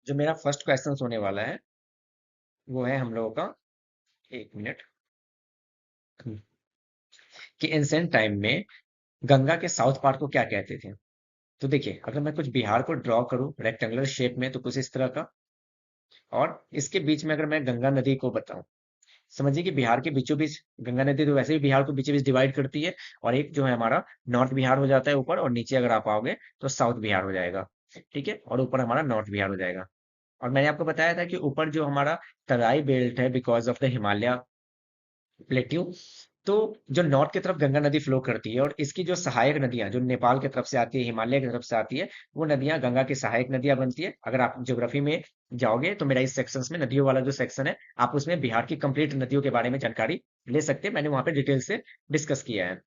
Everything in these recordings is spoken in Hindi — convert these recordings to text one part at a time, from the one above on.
जो मेरा फर्स्ट क्वेश्चन होने वाला है वो है हम लोगों का, एक मिनट, कि एंसेंट टाइम में गंगा के साउथ पार्ट को क्या कहते थे। तो देखिए, अगर मैं कुछ बिहार को ड्रॉ करूं रेक्टेंगुलर शेप में तो कुछ इस तरह का, और इसके बीच में अगर मैं गंगा नदी को बताऊं, समझिए कि बिहार के बीचों बीच गंगा नदी तो वैसे भी बिहार को बीचों बीच डिवाइड करती है, और एक जो है हमारा नॉर्थ बिहार हो जाता है ऊपर, और नीचे अगर आप आओगे तो साउथ बिहार हो जाएगा। ठीक है, और ऊपर हमारा नॉर्थ बिहार हो जाएगा। और मैंने आपको बताया था कि ऊपर जो हमारा तराई बेल्ट है because of the Himalaya plateau, तो जो नॉर्थ की तरफ गंगा नदी फ्लो करती है, और इसकी जो सहायक नदियां जो नेपाल की तरफ से आती है, हिमालय की तरफ से आती है, वो नदियां गंगा की सहायक नदियां बनती है। अगर आप ज्योग्राफी में जाओगे तो मेरा इस सेक्शन में नदियों वाला जो सेक्शन है, आप उसमें बिहार की कंप्लीट नदियों के बारे में जानकारी ले सकते हैं, मैंने वहां पे डिटेल से डिस्कस किया है।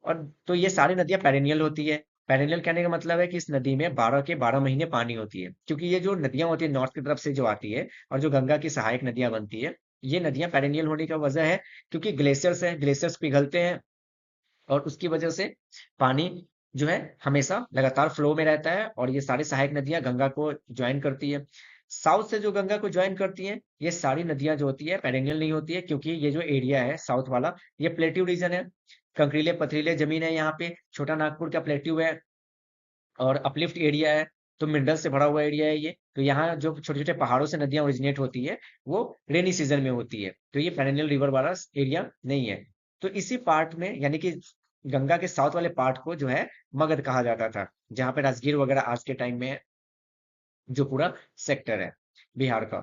और तो ये सारी नदियां पेरेनियल होती है। पेरेनियल कहने का मतलब है कि इस नदी में 12 के 12 महीने पानी होती है, क्योंकि ये जो नदियां होती है नॉर्थ की तरफ से जो आती है, और जो गंगा की सहायक नदियां बनती है, ये नदियां पेरेनियल होने का वजह है क्योंकि ग्लेशियर्स है, ग्लेशियर्स पिघलते हैं, और उसकी वजह से पानी जो है हमेशा लगातार फ्लो में रहता है, और ये सारी सहायक नदियां गंगा को ज्वाइन करती है। साउथ से जो गंगा को ज्वाइन करती हैं, ये सारी नदियां जो होती है पेरेनियल नहीं होती है, क्योंकि ये जो एरिया है साउथ वाला, ये प्लेट्यू रीजन है। कंकरीले पथरीले जमीन है यहाँ पे, छोटा नागपुर का प्लेट्यू है, और अपलिफ्ट एरिया है, तो मिनरल से भरा हुआ एरिया है ये। तो यहाँ जो छोटे छोटे पहाड़ों से नदियां ओरिजिनेट होती है, वो रेनी सीजन में होती है, तो ये पेरेनियल रिवर वाला एरिया नहीं है। तो इसी पार्ट में, यानी कि गंगा के साउथ वाले पार्ट को जो है मगध कहा जाता था, जहां पे राजगीर वगैरह आज के टाइम में जो पूरा सेक्टर है बिहार का।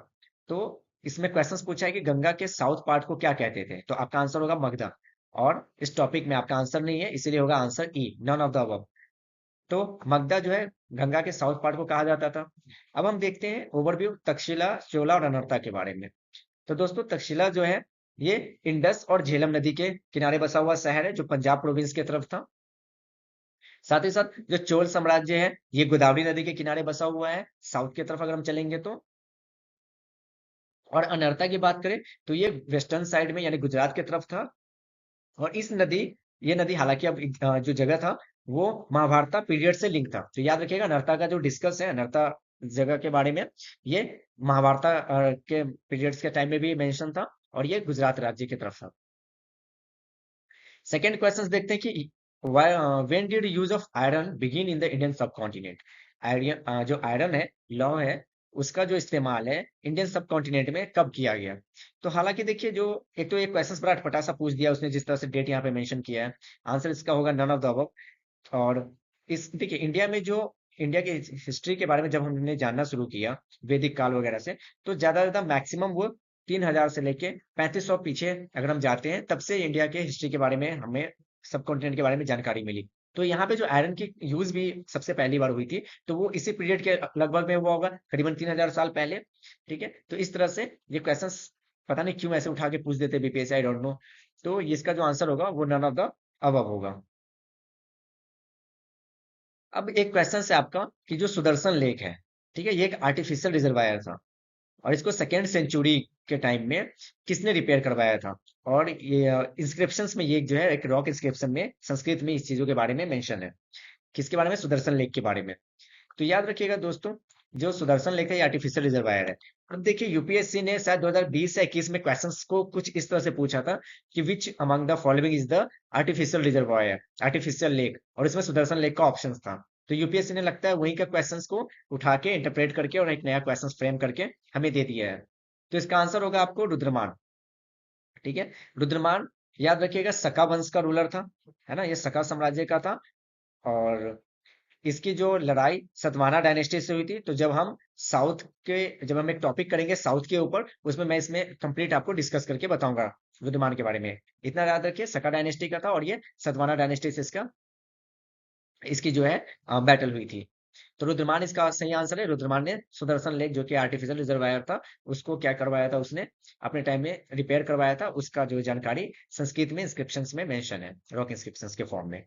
तो इसमें क्वेश्चन पूछा है कि गंगा के साउथ पार्ट को क्या कहते थे, तो आपका आंसर होगा मगधा। और इस टॉपिक में आपका आंसर नहीं है, इसीलिए होगा answer E, none of the above. तो मगधा जो है गंगा के साउथ पार्ट को कहा जाता था। अब हम देखते हैं ओवरव्यू तक्षशिला, चोला और अनर्ता के बारे में। तो दोस्तों, तक्षशिला जो है ये इंडस और झेलम नदी के किनारे बसा हुआ शहर है, जो पंजाब प्रोविंस की तरफ था। साथ ही साथ जो चोल साम्राज्य है, ये गोदावरी नदी के किनारे बसा हुआ है, साउथ की तरफ अगर हम चलेंगे तो। और अनर्ता की बात करें तो ये वेस्टर्न साइड में, यानी गुजरात की तरफ था। और इस नदी, ये नदी हालांकि अब जो जगह था वो महाभारता पीरियड से लिंक था, तो याद रखिएगा अनर्ता का जो डिस्कस है अनर्ता जगह के बारे में, ये महाभारता के पीरियड्स के टाइम में भी मेंशन था, और ये गुजरात राज्य की तरफ था। सेकेंड क्वेश्चन देखते हैं कि when did use of iron begin in the Indian सब कॉन्टिनेंट। आयरन, जो आयरन है, लौ है, उसका जो इस्तेमाल है इंडियन सब कॉन्टिनेंट में कब किया गया। तो हालांकि देखिए, जो एक तो एक क्वेश्चन बड़ा अटपटा सा पूछ दिया उसने, जिस तरह से डेट यहाँ पे मेंशन किया है, आंसर इसका होगा नन ऑफ द अबव। और इस देखिए, इंडिया में जो इंडिया की हिस्ट्री के बारे में जब हमने जानना शुरू किया वैदिक काल वगैरह से, तो ज्यादा ज्यादा मैक्सिमम वो 3000 से लेके 3500 पीछे अगर हम जाते हैं, तब से इंडिया के हिस्ट्री के बारे में हमें सब कॉन्टिनेंट के बारे में जानकारी मिली। तो यहाँ पे जो आयरन की यूज भी सबसे पहली बार हुई थी, तो वो इसी पीरियड के लगभग में हुआ होगा, करीबन 3000 साल पहले। ठीक है, तो इस तरह से ये क्वेश्चन पता नहीं क्यों ऐसे उठा के पूछ देते बीपीएससी, आई डोंट नो। तो इसका जो आंसर होगा वो नन ऑफ द अबव होगा। अब एक क्वेश्चन है आपका कि जो सुदर्शन लेक है, ठीक है, ये एक आर्टिफिशियल रिजर्वायर था, और इसको सेकेंड सेंचुरी के टाइम में किसने रिपेयर करवाया था। और ये इंस्क्रिप्शंस में, ये जो है एक रॉक इंस्क्रिप्शन में संस्कृत में इस चीजों के बारे में मेंशन है, किसके बारे में, सुदर्शन लेक के बारे में। तो याद रखिएगा दोस्तों, जो सुदर्शन लेक है ये आर्टिफिशियल रिजर्वायर है। अब देखिए, यूपीएससी ने शायद 2020 से 21 में क्वेश्चंस को कुछ इस तरह से पूछा था कि which among the following is the artificial reservoir, artificial lake, और इसमें सुदर्शन लेक का ऑप्शन था। तो यूपीएससी ने लगता है वहीं का क्वेश्चंस को उठा के इंटरप्रेट करके और एक नया क्वेश्चन फ्रेम करके हमें दे दिया है। तो इसका आंसर होगा आपको रुद्रमान। ठीक है, रुद्रमान, याद रखिएगा सका वंश का रूलर था, है ना, ये सका साम्राज्य का था। और इसकी जो लड़ाई सतवाना डायनेस्टी से हुई थी, तो जब हम एक टॉपिक करेंगे साउथ के ऊपर, उसमें मैं इसमें कंप्लीट आपको डिस्कस करके बताऊंगा रुद्रमान के बारे में। इतना याद रखिए, सका डायनेस्टी का था, और ये सतवाना डायनेस्टी से इसका इसकी जो है बैटल हुई थी। तो रुद्रमान इसका सही आंसर है। रुद्रमान ने सुदर्शन लेक, जो कि आर्टिफिशियल रिजर्वायर था, उसको क्या करवाया था, उसने अपने टाइम में रिपेयर करवाया था। उसका जो जानकारी संस्कृत में इंस्क्रिप्शन में मेंशन है, रॉक इंस्क्रिप्शन के फॉर्म में।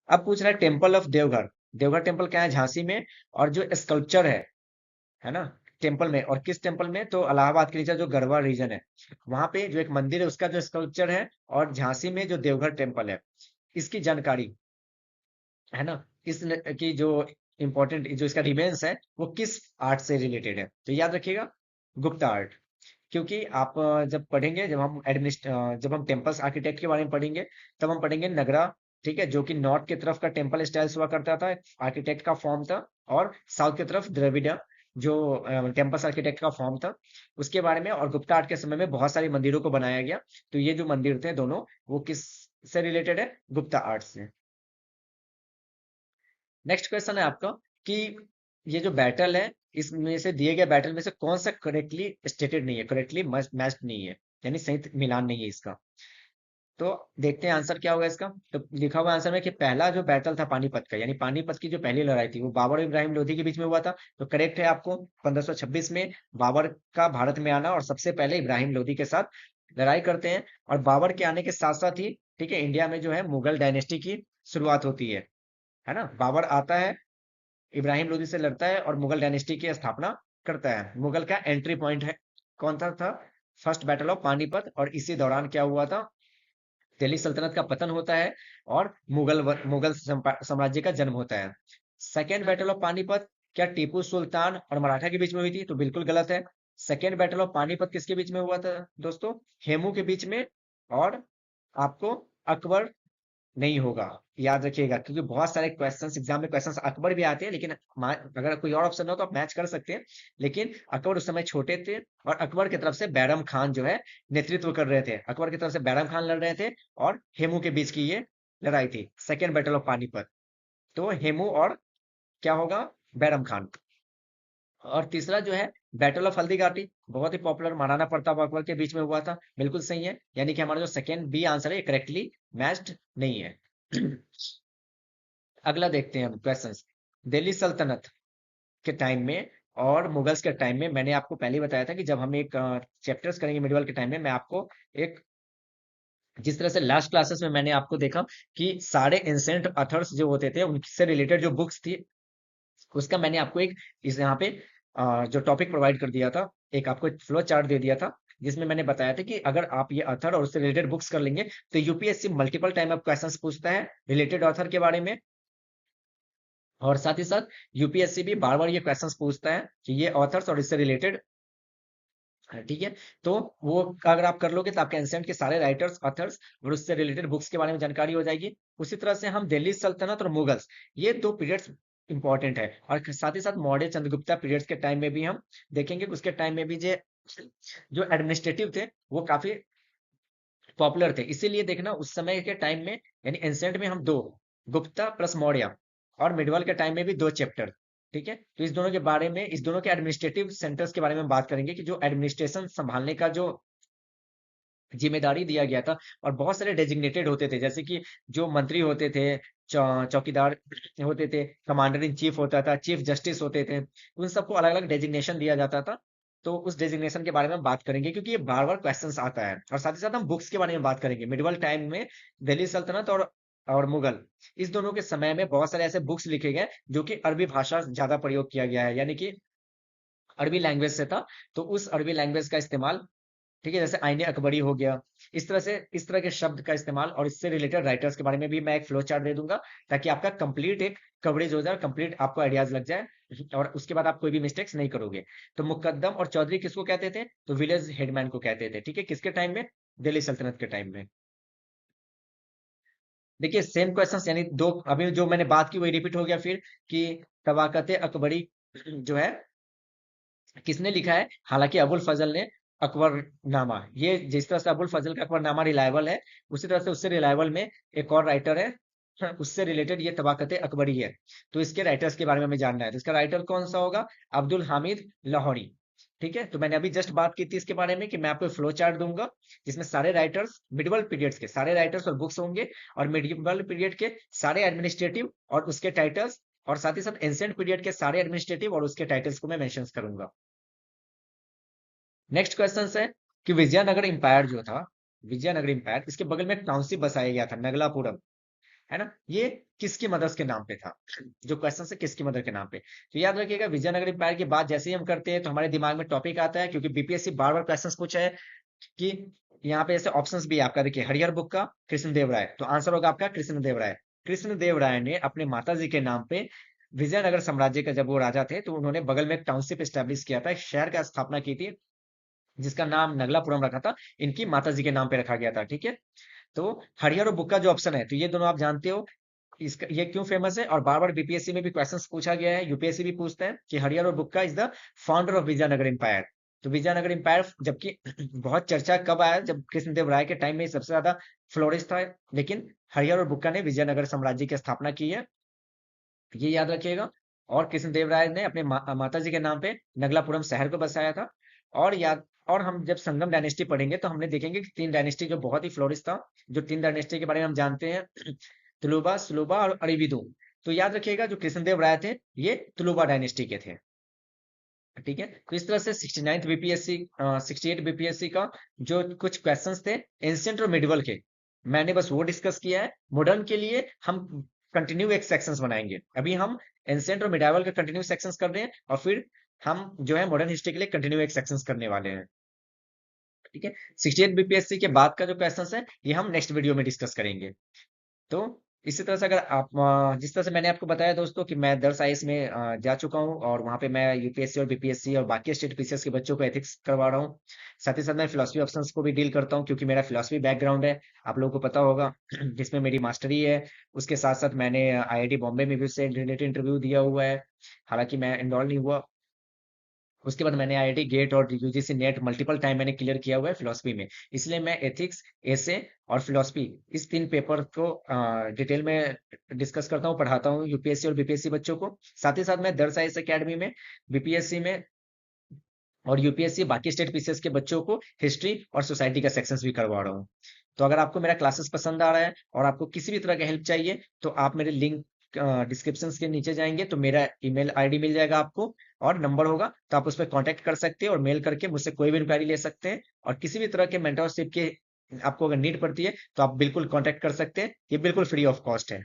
अब पूछ रहा है temple of Deoghar. Deoghar temple क्या है, झांसी में। और जो स्कल्पचर है ना, टेम्पल में, और किस टेम्पल में, तो इलाहाबाद के नीचे जो गढ़वा रीजन है, वहां पे जो एक मंदिर है उसका जो स्कल्पचर है। और झांसी में जो देवघर टेम्पल है, इसकी जानकारी, है ना, की जो इंपॉर्टेंट जो इसका रिमेन्स है वो किस आर्ट से रिलेटेड है, तो याद रखिएगा गुप्ता आर्ट। क्योंकि आप जब पढ़ेंगे, जब हम टेम्पल्स आर्किटेक्ट के बारे में पढ़ेंगे, तब हम पढ़ेंगे नगरा, ठीक है, जो कि नॉर्थ की तरफ का टेम्पल स्टाइल्स हुआ करता था, आर्किटेक्ट का फॉर्म था, और साउथ की तरफ द्रविड़ जो टेम्पल्स आर्किटेक्ट का फॉर्म था उसके बारे में। और गुप्ता आर्ट के समय में बहुत सारे मंदिरों को बनाया गया, तो ये जो मंदिर थे दोनों, वो किस से रिलेटेड है, गुप्ता आर्ट से। नेक्स्ट क्वेश्चन है आपका कि ये जो बैटल है, इसमें से दिए गए बैटल में से कौन सा करेक्टली स्टेटेड नहीं है, करेक्टली मैच्ड नहीं है, यानी सही मिलान नहीं है इसका। तो देखते हैं आंसर क्या होगा इसका। तो लिखा हुआ आंसर में कि पहला जो बैटल था पानीपत का, यानी पानीपत की जो पहली लड़ाई थी वो बाबर और इब्राहिम लोधी के बीच में हुआ था। तो करेक्ट है आपको, 1526 में बाबर का भारत में आना, और सबसे पहले इब्राहिम लोधी के साथ लड़ाई करते हैं। और बाबर के आने के साथ साथ ही, ठीक है, इंडिया में जो है मुगल डायनेस्टी की शुरुआत होती है ना। बाबर आता है, इब्राहिम लोधी से लड़ता है और मुगल डायनेस्टी की स्थापना करता है। मुगल का एंट्री पॉइंट है, कौन था फर्स्ट बैटल ऑफ पानीपत। और इसी दौरान क्या हुआ था, दिल्ली सल्तनत का पतन होता है और मुगल साम्राज्य का जन्म होता है। सेकेंड बैटल ऑफ पानीपत क्या टीपू सुल्तान और मराठा के बीच में हुई थी, तो बिल्कुल गलत है। सेकेंड बैटल ऑफ पानीपत किसके बीच में हुआ था दोस्तों, हेमू के बीच में। और आपको अकबर नहीं होगा, याद रखिएगा, क्योंकि बहुत सारे क्वेश्चंस एग्जाम में क्वेश्चंस अकबर भी आते हैं, लेकिन अगर कोई और ऑप्शन हो तो आप मैच कर सकते हैं। लेकिन अकबर उस समय छोटे थे, और अकबर की तरफ से बैरम खान जो है नेतृत्व कर रहे थे, अकबर की तरफ से बैरम खान लड़ रहे थे, और हेमू के बीच की ये लड़ाई थी, सेकेंड बैटल ऑफ पानीपत। तो हेमू और क्या होगा, बैरम खान। और तीसरा जो है बैटल ऑफ हल्दीघाटी, बहुत ही पॉपुलर, महाराणा प्रताप अकबर के बीच में हुआ था, बिल्कुल सही है। यानी कि हमारा जो सेकेंड बी आंसर है करेक्टली मैच्ड नहीं है। अगला देखते हैं हम क्वेश्चंस। दिल्ली सल्तनत के टाइम में और मुगल्स के टाइम में, मैंने आपको पहले ही बताया था कि जब हम एक चैप्टर्स करेंगे मिडिवल के टाइम में, मैं आपको एक, जिस तरह से लास्ट क्लासेस में मैंने आपको देखा कि सारे एंसेंट अथर्स जो होते थे उनसे रिलेटेड जो बुक्स थी, उसका मैंने आपको एक इस यहाँ पे जो टॉपिक प्रोवाइड कर दिया था, एक आपको फ्लो चार्ट दे दिया था, जिसमें मैंने बताया था कि अगर आप ये अथर और उससे रिलेटेड बुक्स कर लेंगे तो UPSC multiple time of questions पूछता है रिलेटेड ऑथर के बारे में। और साथ ही साथ यूपीएससी भी बार बार ये क्वेश्चंस पूछता है कि ये ऑथर्स और इससे रिलेटेड, ठीक है। तो वो अगर आप कर लोगे तो आपके एंसेंट के सारे राइटर्स ऑथर्स और उससे रिलेटेड बुक्स के बारे में जानकारी हो जाएगी। उसी तरह से हम दिल्ली सल्तनत और मुगल्स, ये दो पीरियड्स इंपॉर्टेंट है। और साथ ही साथ मौर्य चंद्रगुप्ता पीरियड्स के टाइम में भी हम देखेंगे कि उसके टाइम में भी जो एडमिनिस्ट्रेटिव थे वो काफी पॉपुलर थे। इसीलिए देखना उस समय के टाइम में, यानी एंसेंट में हम दो, गुप्ता प्लस मौर्य, और मिडवल के टाइम में भी दो चैप्टर, ठीक है। तो इस दोनों के बारे में, इस दोनों के एडमिनिस्ट्रेटिव सेंटर्स के बारे में बात करेंगे कि जो एडमिनिस्ट्रेशन संभालने का जो जिम्मेदारी दिया गया था, और बहुत सारे डेजिग्नेटेड होते थे, जैसे कि जो मंत्री होते थे, चौकीदार होते थे, कमांडर इन चीफ होता था, चीफ जस्टिस होते थे, उन सबको अलग अलग डेजिग्नेशन दिया जाता था। तो उस डेजिग्नेशन के बारे में बात करेंगे, क्योंकि ये बार बार क्वेश्चन आता है। और साथ ही साथ हम बुक्स के बारे में बात करेंगे, मिडिवल टाइम में दिल्ली सल्तनत और मुगल, इस दोनों के समय में बहुत सारे ऐसे बुक्स लिखे गए जो कि अरबी भाषा ज्यादा प्रयोग किया गया है, यानी कि अरबी लैंग्वेज से था। तो उस अरबी लैंग्वेज का इस्तेमाल, ठीक है, जैसे आईने अकबरी हो गया, इस तरह से, इस तरह के शब्द का इस्तेमाल, और इससे रिलेटेड राइटर्स के बारे में भी मैं एक फ्लो चार्ट दे दूंगा, ताकि आपका कंप्लीट एक कवरेज हो जाए, कंप्लीट आपको आइडियाज लग जाए, और उसके बाद आप कोई भी मिस्टेक्स नहीं करोगे। तो मुकद्दम और चौधरी किसको कहते थे, तो विलेज हेडमैन को कहते थे, ठीक है, किसके टाइम में, दिल्ली सल्तनत के टाइम में। देखिए सेम क्वेश्चंस, यानी दो, अभी जो मैंने बात की वही रिपीट हो गया फिर, कि तबाकत अकबरी जो है किसने लिखा है, हालांकि अबुल फजल ने अकबरनामा, ये जिस तरह से अबुल फजल का अकबरनामा रिलायबल है, उसी तरह से उससे रिलायबल में एक और राइटर है, उससे रिलेटेड ये तबाकत अकबरी है। तो इसके राइटर्स के बारे में हमें जानना है, तो इसका राइटर कौन सा होगा, अब्दुल हामिद लाहौरी, ठीक है। तो मैंने अभी जस्ट बात की थी इसके बारे में कि मैं आपको फ्लो चार्ट दूंगा, जिसमें सारे राइटर्स, मिडिवल पीरियड्स के सारे राइटर्स और बुक्स होंगे, और मिडिवल पीरियड के सारे एडमिनिस्ट्रेटिव और उसके टाइटल्स, और साथ ही साथ एंशिएंट पीरियड के सारे एडमिनिस्ट्रेटिव और उसके टाइटल्स को मैं मेंशन करूंगा। नेक्स्ट क्वेश्चन है कि विजयनगर इंपायर जो था, विजयनगर इंपायर, इसके बगल में एक टाउनशिप बसाया गया था नगलापुरम, है ना, ये किसकी मदद के नाम पे था, जो क्वेश्चन है किसकी मदद के नाम पे। तो याद रखिएगा विजयनगर इंपायर की बात जैसे ही हम करते हैं तो हमारे दिमाग में टॉपिक आता है, क्योंकि बीपीएससी बार बार क्वेश्चन पूछा है कि यहाँ पे ऐसे ऑप्शंस भी है आपका, देखिए हरिहर बुक का कृष्णदेव राय, तो आंसर होगा आपका कृष्णदेव राय। कृष्णदेव राय ने अपने माता जी के नाम पे विजयनगर साम्राज्य का जब वो राजा थे, तो उन्होंने बगल में एक टाउनशिप स्टैब्लिश किया था, एक शहर का स्थापना की थी, जिसका नाम नगलापुरम रखा था। इनकी माता जी के नाम पे रखा गया था, ठीक है। तो हरिहर और बुक्का जो ऑप्शन है, तो ये दोनों आप जानते हो इसका ये क्यों फेमस है, और बार बार बीपीएससी में भी क्वेश्चंस पूछा गया है, यूपीएससी भी पूछता है कि हरिहर और Bukka is the founder of Vijayanagar empire. तो विजयनगर एम्पायर जबकि बहुत चर्चा कब आया, जब कृष्णदेव राय के टाइम में सबसे ज्यादा फ्लोरिश था, लेकिन हरिहर और बुक्का ने विजयनगर साम्राज्य की स्थापना की है, ये याद रखिएगा। और कृष्णदेव राय ने अपने माता जी के नाम पे नगलापुरम शहर को बसाया था। और याद और हम जब संगम डायनेस्टी पढ़ेंगे तो हमने देखेंगे कि तीन डायनेस्टी जो बहुत ही फ्लोरिश था, जो तीन डायनेस्टी के बारे में हम जानते हैं, तुलुबा, सुलुबा और अरिविदु। तो याद रखिएगा जो कृष्णदेव राय थे, ये तुलुबा डायनेस्टी के थे, ठीक है। तो इस तरह से 69th बीपीएससी 68 बीपीएससी का जो कुछ क्वेश्चंस थे एंशिएंट और मिडिवल के, मैंने बस वो डिस्कस किया है। मॉडर्न के लिए हम कंटिन्यू एक सेक्शंस बनाएंगे। अभी हम एंशिएंट और मिडाइवल के कंटिन्यू सेक्शंस कर रहे हैं, और फिर हम जो है मॉडर्न हिस्ट्री के लिए कंटिन्यू एक सेक्शंस करने वाले हैं, ठीक है। 68 बीपीएससी के बाद का जो क्वेश्चंस है, ये हम नेक्स्ट वीडियो में डिस्कस करेंगे। तो इसी तरह से अगर आप जिस तरह से मैंने आपको बताया दोस्तों कि मैं दर्स आईएएस में जा चुका हूँ, और वहाँ पे मैं यूपीएससी और बीपीएससी और बाकी स्टेट पीसीएस के बच्चों को एथिक्स करवा रहा हूँ। साथ ही साथ मैं फिलोसफी ऑप्शंस को भी डील करता हूँ, क्योंकि मेरा फिलोसफी बैकग्राउंड है, आप लोगों को पता होगा, जिसमें मेरी मास्टरी है। उसके साथ साथ मैंने आईआईटी बॉम्बे में भी उससे रिलेटेड इंटरव्यू दिया हुआ है, हालांकि मैं इनरोल नहीं हुआ। उसके बाद मैंने आईआईटी गेट और यूजीसी नेट मल्टीपल टाइम मैंने क्लियर किया हुआ है फिलोसफी में। इसलिए मैं एथिक्स, एसे और फिलोसफी, इस तीन पेपर को डिटेल में डिस्कस करता हूँ, पढ़ाता हूँ यूपीएससी और बीपीएससी बच्चों को। साथ ही साथ मैं दर्स आईएएस एकेडमी में बीपीएससी में और यूपीएससी बाकी स्टेट पीसीएस के बच्चों को हिस्ट्री और सोसाइटी का सेक्शंस भी करवा रहा हूँ। तो अगर आपको मेरा क्लासेस पसंद आ रहा है और आपको किसी भी तरह का हेल्प चाहिए, तो आप मेरे लिंक डिस्क्रिप्शन के नीचे जाएंगे तो मेरा ईमेल आईडी मिल जाएगा आपको, और नंबर होगा, तो आप उस पर कांटेक्ट कर सकते हैं और मेल करके मुझसे कोई भी इंक्वायरी ले सकते हैं। और किसी भी तरह के मेंटरशिप के आपको अगर नीड पड़ती है, तो आप बिल्कुल कांटेक्ट कर सकते हैं, ये बिल्कुल फ्री ऑफ कॉस्ट है।